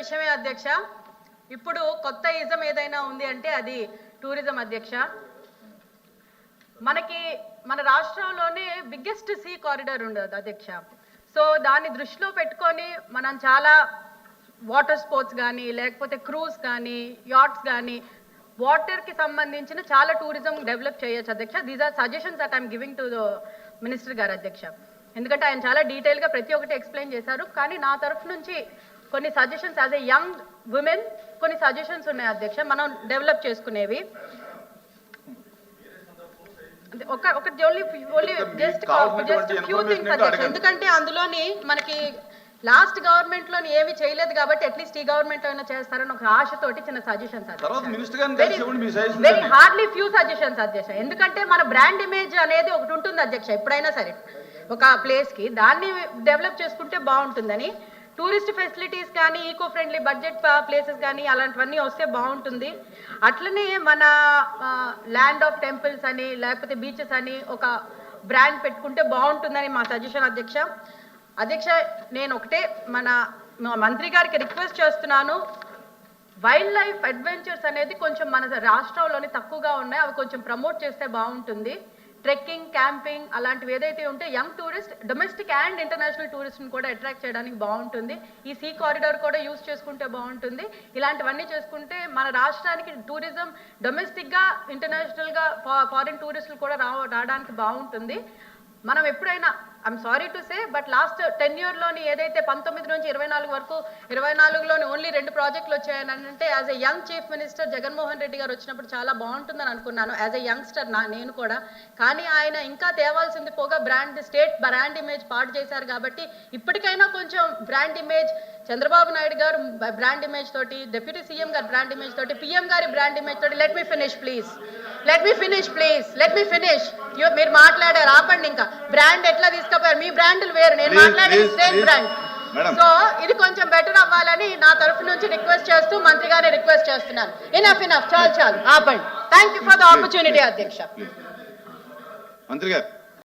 విషయమే అధ్యక్ష. ఇప్పుడు కొత్త ఇజం ఏదైనా ఉంది అంటే అది టూరిజం అధ్యక్ష. మన రాష్ట్రంలోనే బిగ్గెస్ట్ సీ కారిడార్ ఉండదు అధ్యక్ష. సో దాన్ని దృష్టిలో పెట్టుకొని మనం చాలా వాటర్ స్పోర్ట్స్ కానీ లేకపోతే క్రూజ్ కానీ యాట్స్ కానీ వాటర్కి సంబంధించిన చాలా టూరిజం డెవలప్ చేయొచ్చు అధ్యక్ష. These are suggestions that I'm giving to the minister గారు అధ్యక్ష. ఎందుకంటే ఆయన చాలా డీటెయిల్గా ప్రతి ఒక్కటి ఎక్స్ప్లెయిన్ చేశారు. కానీ నా తరఫు నుంచి కొన్ని suggestions as a young women కొన్ని సజెషన్స్ ఉన్నాయి అధ్యక్ష, మనం డెవలప్ చేసుకునేవి. ఎందుకంటే అందులోని మనకి లాస్ట్ గవర్నమెంట్ లోని ఏమి చేయలేదు కాబట్టి అట్లీస్ట్ ఈ గవర్నమెంట్ అయినా చేస్తారని ఒక ఆశతోటి చిన్న suggestions very hardly few suggestions అధ్యక్ష. ఎందుకంటే మన బ్రాండ్ ఇమేజ్ అనేది ఒకటి ఉంటుంది అధ్యక్ష. ఎప్పుడైనా సరే ఒక ప్లేస్ కి దాన్ని డెవలప్ చేసుకుంటే బాగుంటుందని, టూరిస్ట్ ఫెసిలిటీస్ కానీ ఈకో ఫ్రెండ్లీ బడ్జెట్ ప్లేసెస్ కానీ అలాంటివన్నీ వస్తే బాగుంటుంది. అట్లనే మన ల్యాండ్ ఆఫ్ టెంపుల్స్ అని లేకపోతే బీచెస్ అని ఒక బ్రాండ్ పెట్టుకుంటే బాగుంటుందని మా సజెషన్ అధ్యక్ష. అధ్యక్ష నేను ఒకటే మన మంత్రి గారికి రిక్వెస్ట్ చేస్తున్నాను, వైల్డ్ లైఫ్ అడ్వెంచర్స్ అనేది కొంచెం మన రాష్ట్రంలోని తక్కువగా ఉన్నాయి, అవి కొంచెం ప్రమోట్ చేస్తే బాగుంటుంది. ట్రెక్కింగ్, క్యాంపింగ్ అలాంటివి ఏదైతే ఉంటే young tourist, domestic and international టూరిస్ట్ని కూడా అట్రాక్ట్ చేయడానికి బాగుంటుంది. ఈ సీ కారిడార్ కూడా యూజ్ చేసుకుంటే బాగుంటుంది. ఇలాంటివన్నీ చేసుకుంటే మన రాష్ట్రానికి టూరిజం డొమెస్టిక్గా ఇంటర్నేషనల్గా ఫారిన్ టూరిస్టులు కూడా రావడానికి బాగుంటుంది. మనం ఎప్పుడైనా I'm sorry to say but last 10 yearలోని ఏదైతే 19 నుంచి 24 వరకు 24లోని ఓన్లీ 2 ప్రాజెక్టులు వచ్చాయని అంటే as a young chief minister Jaganmohan Reddy గారు వచ్చినప్పుడు చాలా బాగుంటుందని అనుకున్నాను యాజ్ ఎ యంగ్స్టర్ నేను కూడా. కానీ ఆయన ఇంకా తేవాల్సింది పోగా స్టేట్ బ్రాండ్ ఇమేజ్ పాడు చేశారు. కాబట్టి ఇప్పటికైనా కొంచెం బ్రాండ్ ఇమేజ్ చంద్రబాబు నాయుడు గారు బ్రాండ్ ఇమేజ్ తోటి, డిప్యూటీ సీఎం గారి బ్రాండ్ ఇమేజ్ తోటి, పిఎం గారి బ్రాండ్ ఇమేజ్ తోటి లెట్ మీ ఫినిష్ ప్లీజ్ మీరు మాట్లాడారు ఆపండి. ఇంకా బ్రాండ్ ఎట్లా తీసుకుపోయారు, మీ బ్రాండ్లు వేరు, నేను మాట్లాడేది స్టేట్ బ్రాండ్. సో ఇది కొంచెం బెటర్ అవ్వాలని నా తరఫు నుంచి రిక్వెస్ట్ చేస్తూ మంత్రి గారిని రిక్వెస్ట్ చేస్తున్నాను. ఇనఫ్ చాలు ఆపండి. Thank you for the opportunity అధ్యక్ష. మంత్రి గారు